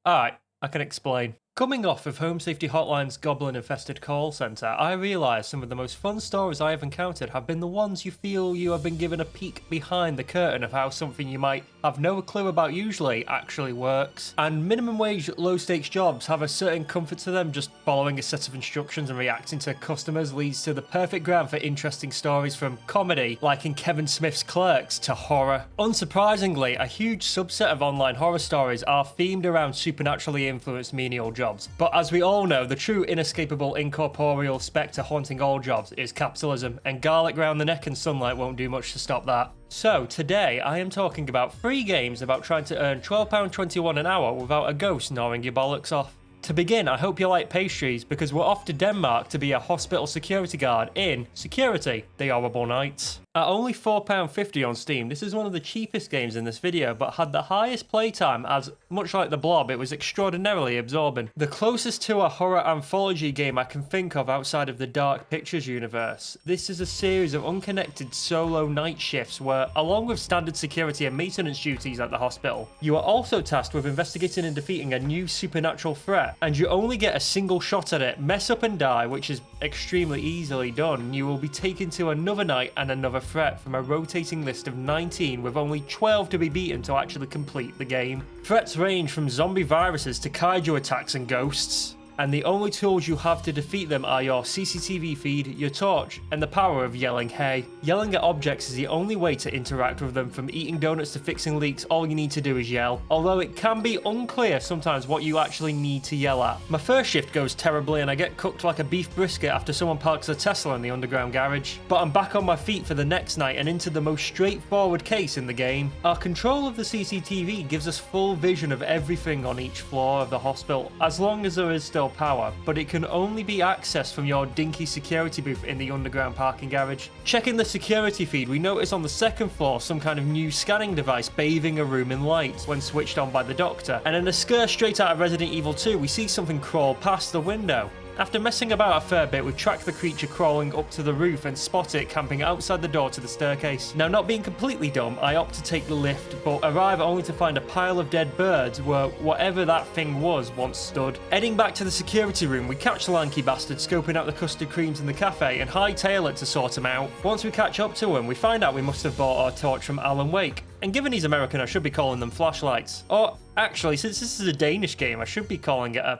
Alright, I can explain. Coming off of Home Safety Hotline's goblin-infested call centre, I realise some of the most fun stories I have encountered have been the ones you feel you have been given a peek behind the curtain of how something you might have no clue about usually actually works. And minimum wage, low stakes jobs have a certain comfort to them. Just following a set of instructions and reacting to customers leads to the perfect ground for interesting stories, from comedy, like in Kevin Smith's Clerks, to horror. Unsurprisingly, a huge subset of online horror stories are themed around supernaturally influenced menial jobs. But as we all know, the true inescapable incorporeal spectre haunting all jobs is capitalism, and garlic round the neck and sunlight won't do much to stop that. So today I am talking about 3 games about trying to earn £12.21 an hour without a ghost gnawing your bollocks off. To begin, I hope you like pastries, because we're off to Denmark to be a hospital security guard in Security, The Horrible Nights. At only £4.50 on Steam, this is one of the cheapest games in this video, but had the highest playtime as, much like the Blob, it was extraordinarily absorbing. The closest to a horror anthology game I can think of outside of the Dark Pictures universe. This is a series of unconnected solo night shifts where, along with standard security and maintenance duties at the hospital, you are also tasked with investigating and defeating a new supernatural threat, and you only get a single shot at it. Mess up and die, which is extremely easily done. You will be taken to another night and another threat from a rotating list of 19, with only 12 to be beaten to actually complete the game. Threats range from zombie viruses to kaiju attacks and ghosts, and the only tools you have to defeat them are your CCTV feed, your torch, and the power of yelling hey. Yelling at objects is the only way to interact with them. From eating donuts to fixing leaks, all you need to do is yell, although it can be unclear sometimes what you actually need to yell at. My first shift goes terribly and I get cooked like a beef brisket after someone parks a Tesla in the underground garage, but I'm back on my feet for the next night and into the most straightforward case in the game. Our control of the CCTV gives us full vision of everything on each floor of the hospital, as long as there is still power, but it can only be accessed from your dinky security booth in the underground parking garage. Checking the security feed, we notice on the second floor some kind of new scanning device bathing a room in light when switched on by the doctor, and in a scare straight out of Resident Evil 2 we see something crawl past the window. After messing about a fair bit, we track the creature crawling up to the roof and spot it camping outside the door to the staircase. Now, not being completely dumb, I opt to take the lift, but arrive only to find a pile of dead birds where whatever that thing was once stood. Heading back to the security room, we catch the lanky bastard scoping out the custard creams in the cafe and hightail it to sort him out. Once we catch up to him, we find out we must have bought our torch from Alan Wake. And given he's American, I should be calling them flashlights. Or, actually, since this is a Danish game, I should be calling it a...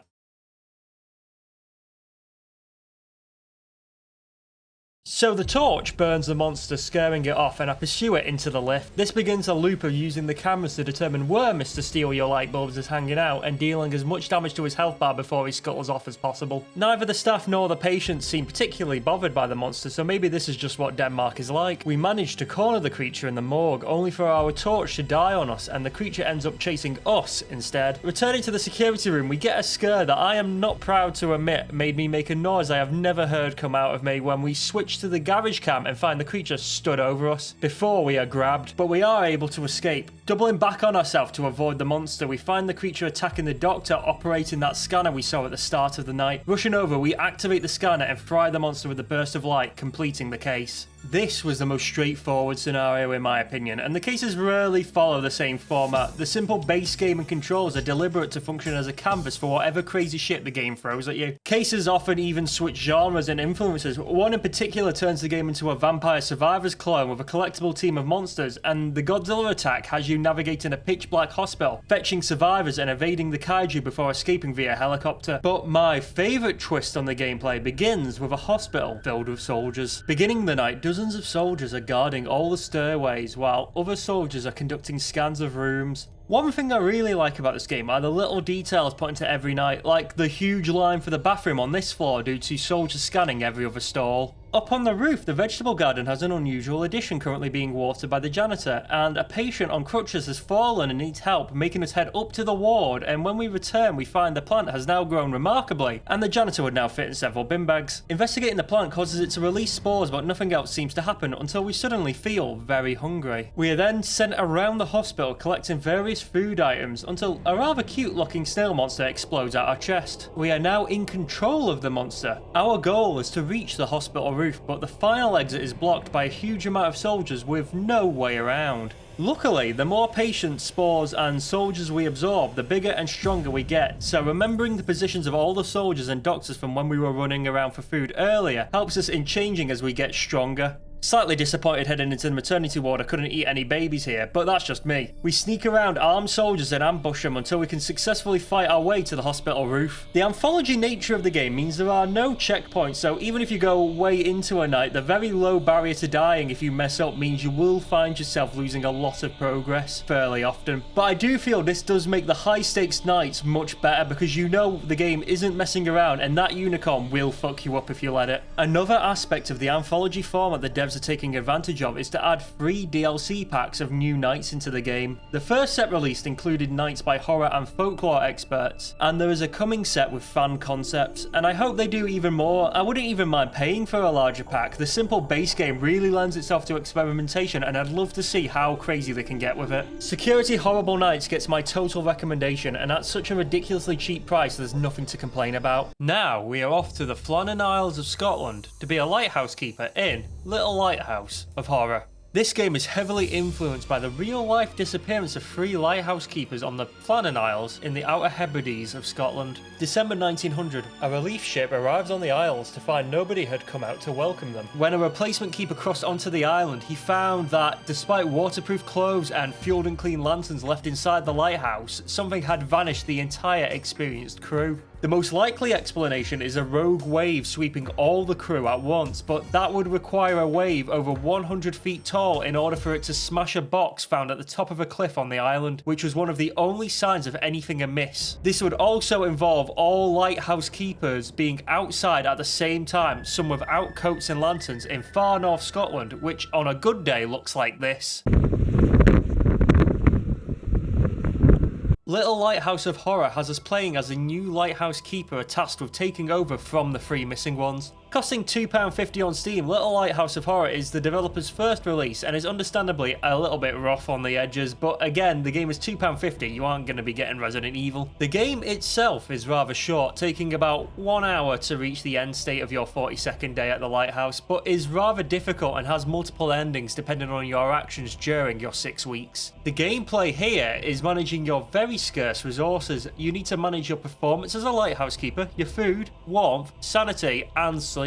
So the torch burns the monster, scaring it off, and I pursue it into the lift. This begins a loop of using the cameras to determine where Mr. Steal Your Light Bulbs is hanging out, and dealing as much damage to his health bar before he scuttles off as possible. Neither the staff nor the patients seem particularly bothered by the monster, so maybe this is just what Denmark is like. We manage to corner the creature in the morgue, only for our torch to die on us, and the creature ends up chasing us instead. Returning to the security room, we get a scare that I am not proud to admit made me make a noise I have never heard come out of me when we switch to the garage cam and find the creature stood over us before we are grabbed, but we are able to escape. Doubling back on ourselves to avoid the monster, we find the creature attacking the doctor operating that scanner we saw at the start of the night. Rushing over, we activate the scanner and fry the monster with a burst of light, completing the case. This was the most straightforward scenario in my opinion, and the cases rarely follow the same format. The simple base game and controls are deliberate to function as a canvas for whatever crazy shit the game throws at you. Cases often even switch genres and influences. One in particular turns the game into a Vampire Survivors clone with a collectible team of monsters, and the Godzilla attack has you navigating a pitch black hospital, fetching survivors and evading the kaiju before escaping via helicopter. But my favourite twist on the gameplay begins with a hospital filled with soldiers. Beginning the night, dozens of soldiers are guarding all the stairways, while other soldiers are conducting scans of rooms. One thing I really like about this game are the little details put into every night, like the huge line for the bathroom on this floor due to soldiers scanning every other stall. Up on the roof, the vegetable garden has an unusual addition currently being watered by the janitor, and a patient on crutches has fallen and needs help, making us head up to the ward, and when we return we find the plant has now grown remarkably, and the janitor would now fit in several bin bags. Investigating the plant causes it to release spores, but nothing else seems to happen until we suddenly feel very hungry. We are then sent around the hospital collecting various food items until a rather cute looking snail monster explodes out our chest. We are now in control of the monster. Our goal is to reach the hospital roof, but the final exit is blocked by a huge amount of soldiers with no way around. Luckily, the more patients, spores and soldiers we absorb, the bigger and stronger we get, so remembering the positions of all the soldiers and doctors from when we were running around for food earlier helps us in changing as we get stronger. Slightly disappointed heading into the maternity ward I couldn't eat any babies here, but that's just me. We sneak around armed soldiers and ambush them until we can successfully fight our way to the hospital roof. The anthology nature of the game means there are no checkpoints, so even if you go way into a night, the very low barrier to dying if you mess up means you will find yourself losing a lot of progress fairly often. But I do feel this does make the high stakes nights much better because you know the game isn't messing around and that unicorn will fuck you up if you let it. Another aspect of the anthology format the devs are taking advantage of is to add free DLC packs of new nights into the game. The first set released included nights by horror and folklore experts, and there is a coming set with fan concepts, and I hope they do even more. I wouldn't even mind paying for a larger pack. The simple base game really lends itself to experimentation, and I'd love to see how crazy they can get with it. Security Horrible Nights gets my total recommendation, and at such a ridiculously cheap price there's nothing to complain about. Now we are off to the Flannan Isles of Scotland to be a lighthouse keeper in Little Lighthouse of Horror. This game is heavily influenced by the real-life disappearance of 3 lighthouse keepers on the Flannan Isles in the Outer Hebrides of Scotland. December 1900, a relief ship arrives on the Isles to find nobody had come out to welcome them. When a replacement keeper crossed onto the island, he found that despite waterproof clothes and fueled and clean lanterns left inside the lighthouse, something had vanished the entire experienced crew. The most likely explanation is a rogue wave sweeping all the crew at once, but that would require a wave over 100 feet tall in order for it to smash a box found at the top of a cliff on the island, which was one of the only signs of anything amiss. This would also involve all lighthouse keepers being outside at the same time, some without coats and lanterns in far north Scotland, which on a good day looks like this. Little Lighthouse of Horror has us playing as a new lighthouse keeper tasked with taking over from the 3 missing ones. Costing £2.50 on Steam, Little Lighthouse of Horror is the developer's first release and is understandably a little bit rough on the edges, but again, the game is £2.50, you aren't going to be getting Resident Evil. The game itself is rather short, taking about 1 hour to reach the end state of your 42nd day at the lighthouse, but is rather difficult and has multiple endings depending on your actions during your 6 weeks. The gameplay here is managing your very scarce resources. You need to manage your performance as a lighthouse keeper, your food, warmth, sanity, and sleep.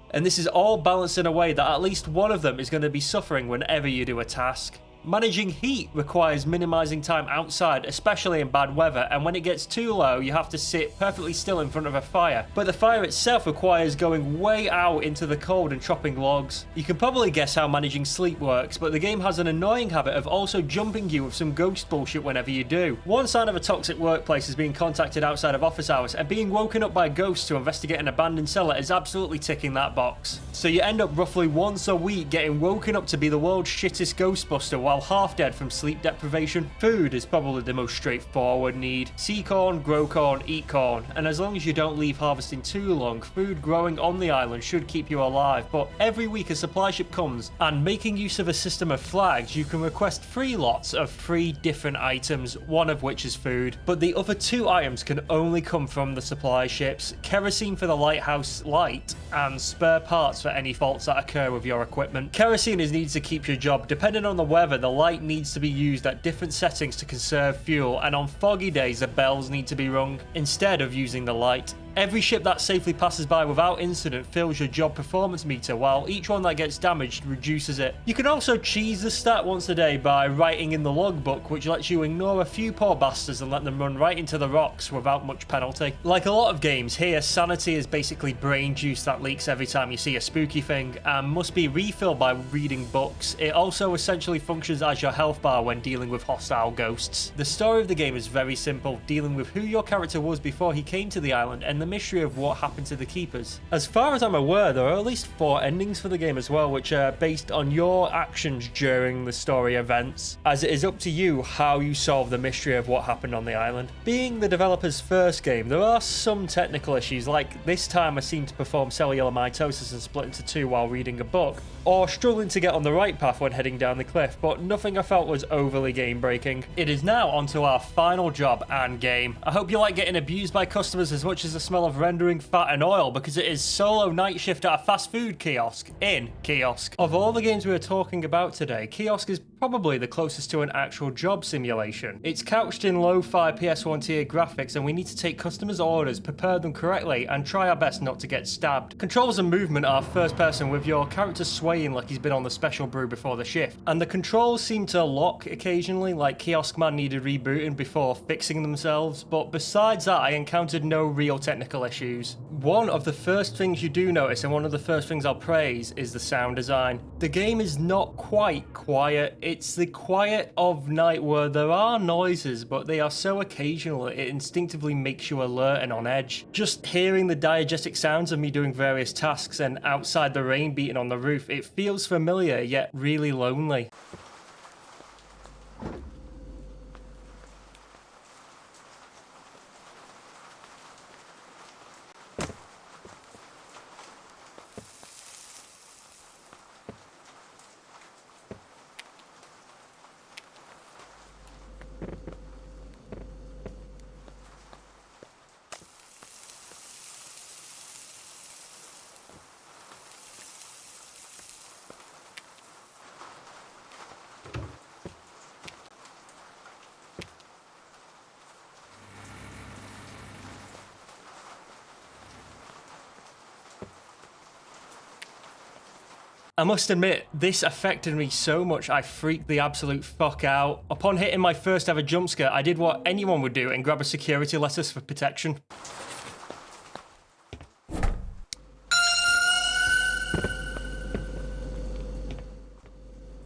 And this is all balanced in a way that at least one of them is going to be suffering whenever you do a task. Managing heat requires minimizing time outside, especially in bad weather, and when it gets too low you have to sit perfectly still in front of a fire, but the fire itself requires going way out into the cold and chopping logs. You can probably guess how managing sleep works, but the game has an annoying habit of also jumping you with some ghost bullshit whenever you do. One sign of a toxic workplace is being contacted outside of office hours, and being woken up by ghosts to investigate an abandoned cellar is absolutely ticking that box. So you end up roughly once a week getting woken up to be the world's shittest ghostbuster while half dead from sleep deprivation. Food is probably the most straightforward need. See corn, grow corn, eat corn, and as long as you don't leave harvesting too long, food growing on the island should keep you alive, but every week a supply ship comes, and making use of a system of flags, you can request 3 lots of 3 different items, one of which is food, but the other 2 items can only come from the supply ships: kerosene for the lighthouse light, and spare parts for any faults that occur with your equipment. Kerosene is needed to keep your job. Depending on the weather, the light needs to be used at different settings to conserve fuel, and on foggy days the bells need to be rung instead of using the light. Every ship that safely passes by without incident fills your job performance meter, while each one that gets damaged reduces it. You can also cheese the stat once a day by writing in the logbook, which lets you ignore a few poor bastards and let them run right into the rocks without much penalty. Like a lot of games, here sanity is basically brain juice that leaks every time you see a spooky thing, and must be refilled by reading books. It also essentially functions as your health bar when dealing with hostile ghosts. The story of the game is very simple, dealing with who your character was before he came to the island and the mystery of what happened to the keepers. As far as I'm aware, there are at least 4 endings for the game as well, which are based on your actions during the story events, as it is up to you how you solve the mystery of what happened on the island. Being the developer's first game, there are some technical issues, like this time I seemed to perform cellular mitosis and split into 2 while reading a book, or struggling to get on the right path when heading down the cliff, but nothing I felt was overly game breaking. It is now onto our final job and game. I hope you like getting abused by customers as much as the smell of rendering fat and oil because it is solo night shift at a fast food kiosk in Kiosk. Of all the games we are talking about today, Kiosk is probably the closest to an actual job simulation. It's couched in lo-fi PS1 tier graphics, and we need to take customers' orders, prepare them correctly, and try our best not to get stabbed. Controls and movement are first person, with your character swaying like he's been on the special brew before the shift. And the controls seem to lock occasionally, like Kiosk Man needed rebooting before fixing themselves, but besides that I encountered no real technical issues. One of the first things you do notice, and one of the first things I'll praise, is the sound design. The game is not quite quiet. It's the quiet of night where there are noises, but they are so occasional it instinctively makes you alert and on edge. Just hearing the diegetic sounds of me doing various tasks and outside the rain beating on the roof, it feels familiar yet really lonely. I must admit, this affected me so much I freaked the absolute fuck out. Upon hitting my first ever jump scare, I did what anyone would do and grab a security lettuce for protection.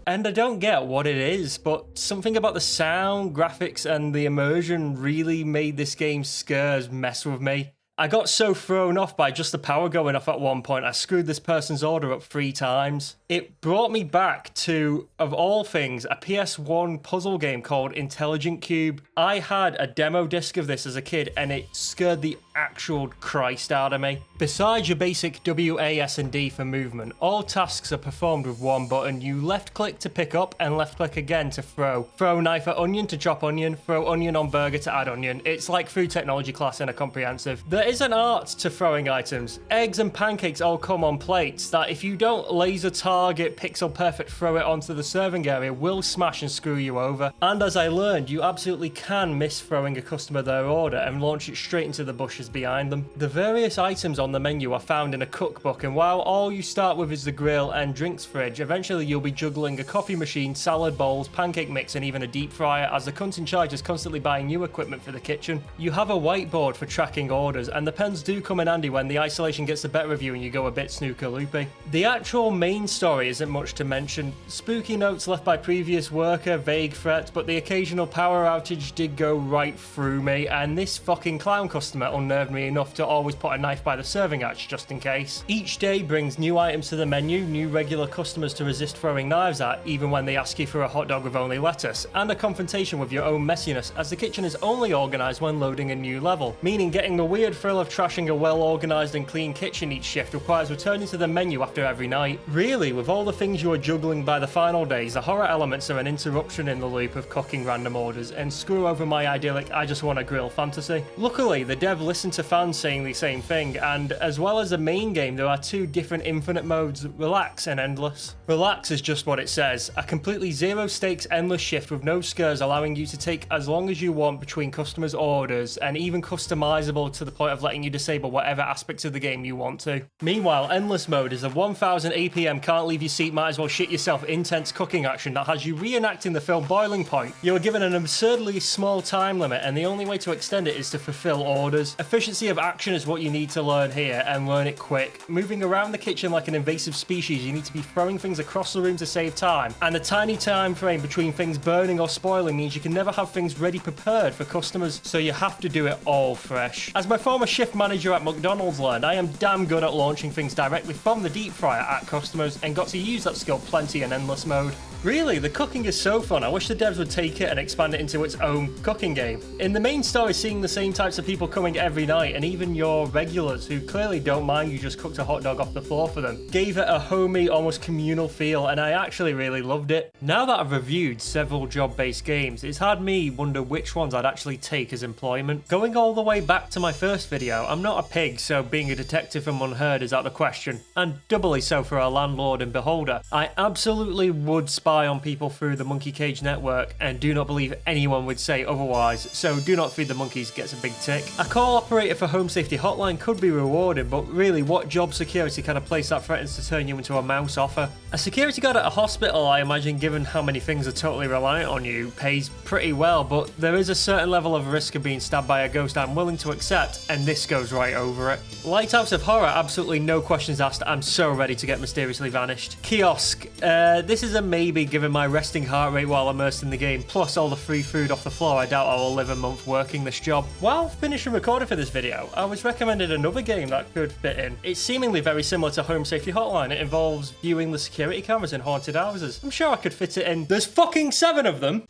And I don't get what it is, but something about the sound, graphics, and the immersion really made this game's scares mess with me. I got so thrown off by just the power going off at one point, I screwed this person's order up 3 times. It brought me back to, of all things, a PS1 puzzle game called Intelligent Qube. I had a demo disc of this as a kid, and it scared the actual Christ out of me. Besides your basic W, A, S, and D for movement, all tasks are performed with one button. You left click to pick up and left click again to throw. Throw knife at onion to chop onion, throw onion on burger to add onion. It's like food technology class in a comprehensive. There is an art to throwing items. Eggs and pancakes all come on plates that if you don't laser target pixel perfect throw it onto the serving area will smash and screw you over. And as I learned, you absolutely can miss throwing a customer their order and launch it straight into the bushes behind them. The various items on the menu are found in a cookbook, and while all you start with is the grill and drinks fridge, eventually you'll be juggling a coffee machine, salad bowls, pancake mix, and even a deep fryer, as the cunt in charge is constantly buying new equipment for the kitchen. You have a whiteboard for tracking orders, and the pens do come in handy when the isolation gets the better of you and you go a bit snooker loopy. The actual main story isn't much to mention. Spooky notes left by previous worker, vague threats, but the occasional power outage did go right through me, and this fucking clown customer unnerved me enough to always put a knife by the serving hatch just in case. Each day brings new items to the menu, new regular customers to resist throwing knives at, even when they ask you for a hot dog with only lettuce, and a confrontation with your own messiness, as the kitchen is only organised when loading a new level, meaning getting the weird thrill of trashing a well-organised and clean kitchen each shift requires returning to the menu after every night. Really, with all the things you are juggling by the final days, the horror elements are an interruption in the loop of cooking random orders and screw over my idyllic I just want to grill fantasy. Luckily, the dev listened to fans saying the same thing, and as well as the main game, there are 2 different infinite modes, Relax and Endless. Relax is just what it says, a completely zero stakes endless shift with no scares, allowing you to take as long as you want between customers' orders, and even customizable to the point of letting you disable whatever aspects of the game you want to. Meanwhile, Endless mode is a 1000 APM can't leave your seat, might as well shit yourself intense cooking action that has you reenacting the film Boiling Point. You are given an absurdly small time limit, and the only way to extend it is to fulfill orders. Efficiency of action is what you need to learn here, and learn it quick. Moving around the kitchen like an invasive species, you need to be throwing things across the room to save time, and the tiny time frame between things burning or spoiling means you can never have things ready prepared for customers, so you have to do it all fresh. As my former shift manager at McDonald's learned, I am damn good at launching things directly from the deep fryer at customers, and got to use that skill plenty in Endless mode. Really, the cooking is so fun. I wish the devs would take it and expand it into its own cooking game. In the main story, seeing the same types of people coming every night, and even your regulars who clearly don't mind you just cooked a hot dog off the floor for them, gave it a homey, almost communal feel, and I actually really loved it. Now that I've reviewed several job-based games, it's had me wonder which ones I'd actually take as employment. Going all the way back to my first video, I'm not a pig, so being a detective from Unheard is out of the question, and doubly so for a landlord and beholder. I absolutely would spy on people through the monkey cage network, and do not believe anyone would say otherwise, so do not feed the monkeys gets a big tick. A call operator for Home Safety Hotline could be rewarding, but really, what job security kind of place that threatens to turn you into a mouse offer? A security guard at a hospital, I imagine, given how many things are totally reliant on you, pays pretty well, but there is a certain level of risk of being stabbed by a ghost I'm willing to accept, and this goes right over it. Lighthouse of Horror, absolutely no questions asked. I'm so ready to get mysteriously vanished. Kiosk, this is a maybe given my resting heart rate while immersed in the game, plus all the free food off the floor. I doubt I will live a month working this job. While finishing recording for this video, I was recommended another game that could fit in. It's seemingly very similar to Home Safety Hotline. It involves viewing the security cameras in haunted houses. I'm sure I could fit it in. There's fucking 7 of them!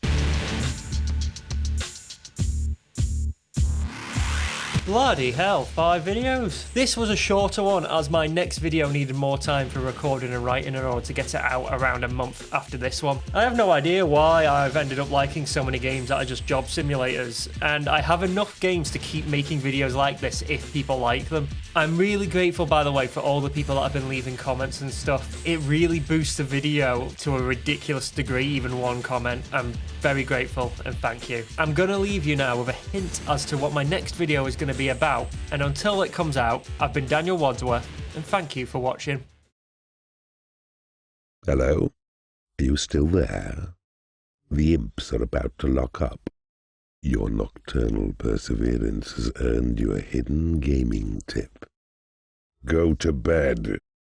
Bloody hell, 5 videos. This was a shorter one as my next video needed more time for recording and writing in order to get it out around a month after this one. I have no idea why I've ended up liking so many games that are just job simulators, and I have enough games to keep making videos like this if people like them. I'm really grateful, by the way, for all the people that have been leaving comments and stuff. It really boosts the video to a ridiculous degree, even one comment. I'm very grateful and thank you. I'm gonna leave you now with a hint as to what my next video is gonna be about, and until it comes out, I've been Daniel Wadsworth, and thank you for watching. Hello? Are you still there? The imps are about to lock up. Your nocturnal perseverance has earned you a hidden gaming tip. Go to bed.